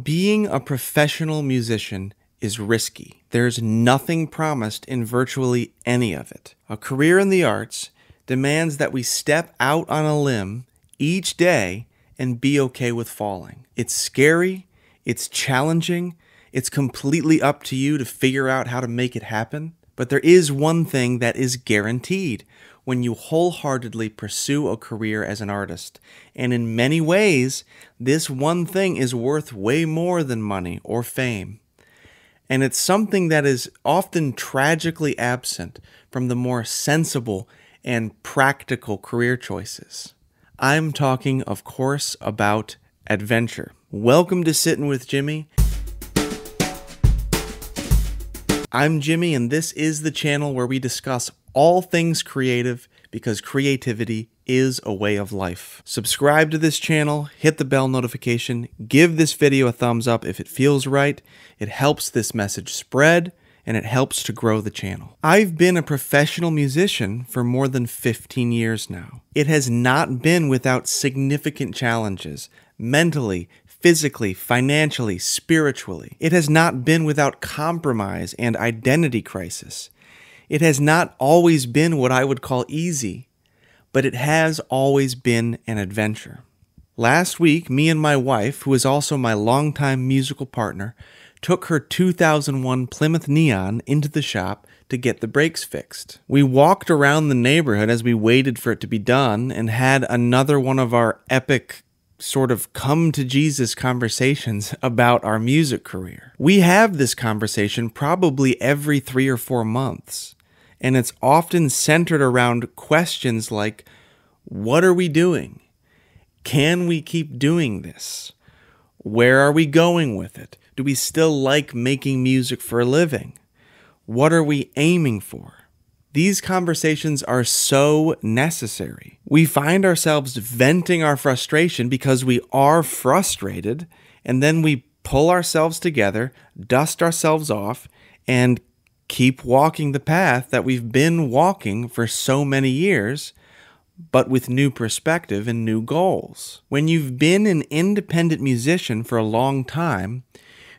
Being a professional musician is risky. There's nothing promised in virtually any of it. A career in the arts demands that we step out on a limb each day and be okay with falling. It's scary, it's challenging, it's completely up to you to figure out how to make it happen. But there is one thing that is guaranteed when you wholeheartedly pursue a career as an artist. And in many ways, this one thing is worth way more than money or fame. And it's something that is often tragically absent from the more sensible and practical career choices. I'm talking, of course, about adventure. Welcome to Sittin' with Jimmy. I'm Jimmy, and this is the channel where we discuss all things creative because creativity is a way of life. Subscribe to this channel, hit the bell notification, give this video a thumbs up if it feels right. It helps this message spread, and it helps to grow the channel. I've been a professional musician for more than 15 years now. It has not been without significant challenges, mentally, physically, financially, spiritually. It has not been without compromise and identity crisis. It has not always been what I would call easy, but it has always been an adventure. Last week, me and my wife, who is also my longtime musical partner, took her 2001 Plymouth Neon into the shop to get the brakes fixed. We walked around the neighborhood as we waited for it to be done and had another one of our epic sort of come to Jesus conversations about our music career. We have this conversation probably every 3 or 4 months, and it's often centered around questions like, what are we doing? Can we keep doing this? Where are we going with it? Do we still like making music for a living? What are we aiming for? These conversations are so necessary. We find ourselves venting our frustration because we are frustrated, and then we pull ourselves together, dust ourselves off, and keep walking the path that we've been walking for so many years, but with new perspective and new goals. When you've been an independent musician for a long time,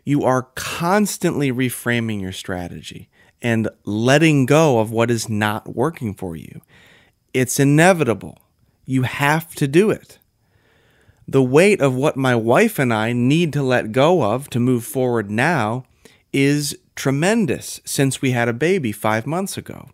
you are constantly reframing your strategy and letting go of what is not working for you. It's inevitable. You have to do it. The weight of what my wife and I need to let go of to move forward now is tremendous since we had a baby 5 months ago.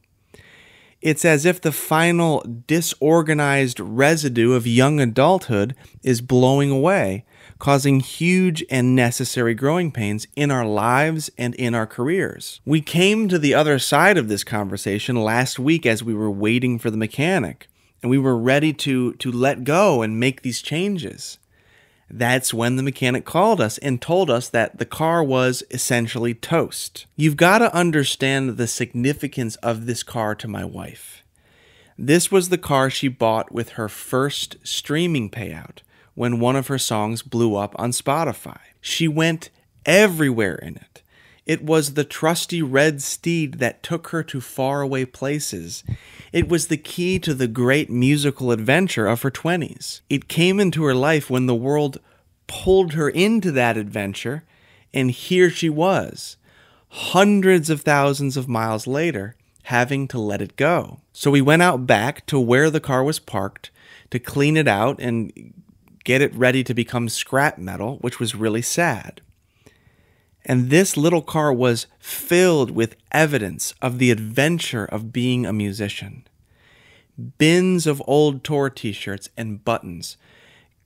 It's as if the final disorganized residue of young adulthood is blowing away, causing huge and necessary growing pains in our lives and in our careers. We came to the other side of this conversation last week as we were waiting for the mechanic, and we were ready to let go and make these changes. That's when the mechanic called us and told us that the car was essentially toast. You've got to understand the significance of this car to my wife. This was the car she bought with her first streaming payout when one of her songs blew up on Spotify. She went everywhere in it. It was the trusty Red Steed that took her to faraway places. It was the key to the great musical adventure of her 20s. It came into her life when the world pulled her into that adventure, and here she was, hundreds of thousands of miles later, having to let it go. So we went out back to where the car was parked to clean it out and get it ready to become scrap metal, which was really sad. And this little car was filled with evidence of the adventure of being a musician. Bins of old tour t-shirts and buttons,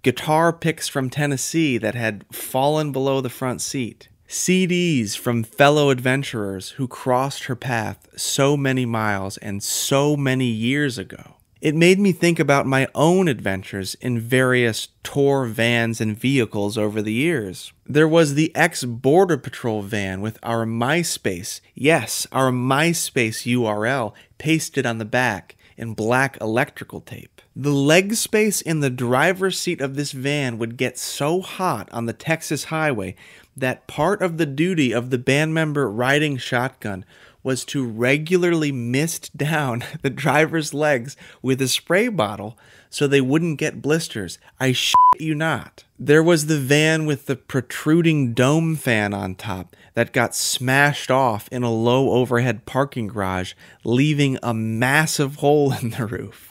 guitar picks from Tennessee that had fallen below the front seat, CDs from fellow adventurers who crossed her path so many miles and so many years ago. It made me think about my own adventures in various tour vans and vehicles over the years. There was the ex-Border Patrol van with our MySpace, yes, our MySpace URL pasted on the back in black electrical tape. The leg space in the driver's seat of this van would get so hot on the Texas highway that part of the duty of the band member riding shotgun was to regularly mist down the driver's legs with a spray bottle so they wouldn't get blisters. I shit you not. There was the van with the protruding dome fan on top that got smashed off in a low overhead parking garage, leaving a massive hole in the roof.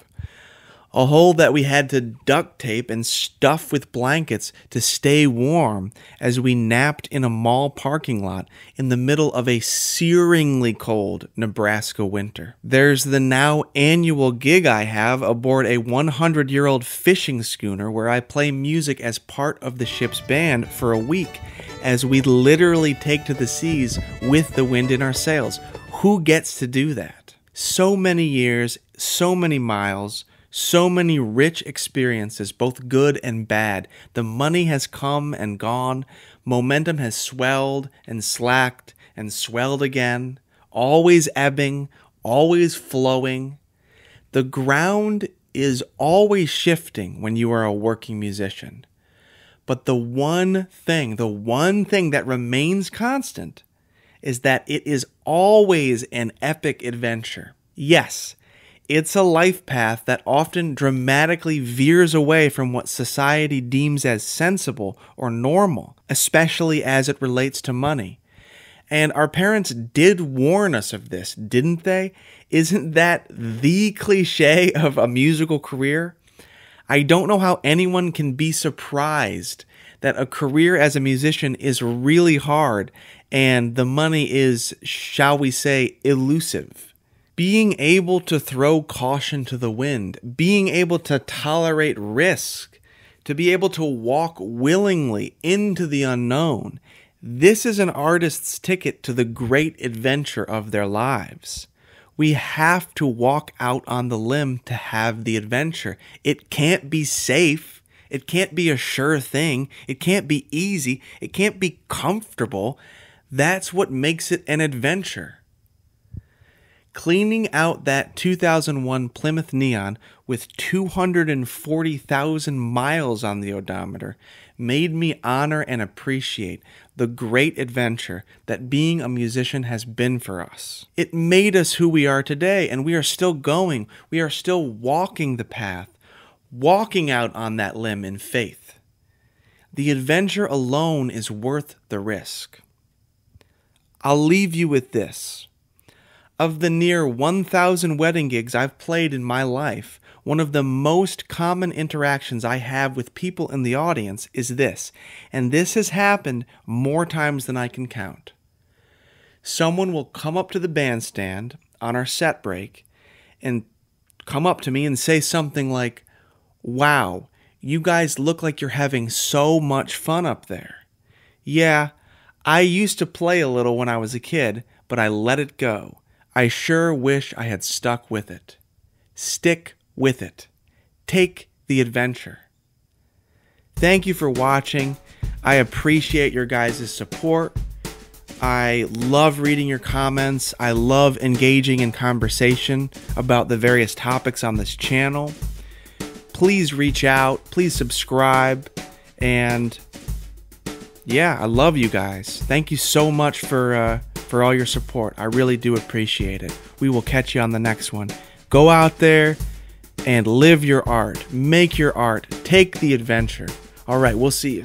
A hole that we had to duct tape and stuff with blankets to stay warm as we napped in a mall parking lot in the middle of a searingly cold Nebraska winter. There's the now annual gig I have aboard a 100-year-old fishing schooner where I play music as part of the ship's band for a week as we literally take to the seas with the wind in our sails. Who gets to do that? So many years, so many miles, so many rich experiences, both good and bad. The money has come and gone. Momentum has swelled and slacked and swelled again, always ebbing, always flowing. The ground is always shifting when you are a working musician. But the one thing that remains constant is that it is always an epic adventure. Yes, it's a life path that often dramatically veers away from what society deems as sensible or normal, especially as it relates to money. And our parents did warn us of this, didn't they? Isn't that the cliche of a musical career? I don't know how anyone can be surprised that a career as a musician is really hard and the money is, shall we say, elusive. Being able to throw caution to the wind, being able to tolerate risk, to be able to walk willingly into the unknown, this is an artist's ticket to the great adventure of their lives. We have to walk out on the limb to have the adventure. It can't be safe. It can't be a sure thing. It can't be easy. It can't be comfortable. That's what makes it an adventure. Cleaning out that 2001 Plymouth Neon with 240,000 miles on the odometer made me honor and appreciate the great adventure that being a musician has been for us. It made us who we are today, and we are still going. We are still walking the path, walking out on that limb in faith. The adventure alone is worth the risk. I'll leave you with this. Of the near 1,000 wedding gigs I've played in my life, one of the most common interactions I have with people in the audience is this, and this has happened more times than I can count. Someone will come up to the bandstand on our set break and come up to me and say something like, "Wow, you guys look like you're having so much fun up there." Yeah, I used to play a little when I was a kid, but I let it go. I sure wish I had stuck with it. Stick with it. Take the adventure. Thank you for watching. I appreciate your guys' support. I love reading your comments. I love engaging in conversation about the various topics on this channel. Please reach out. Please subscribe. And yeah, I love you guys. Thank you so much for all your support. I really do appreciate it. We will catch you on the next one. Go out there and live your art. Make your art. Take the adventure. All right, we'll see you.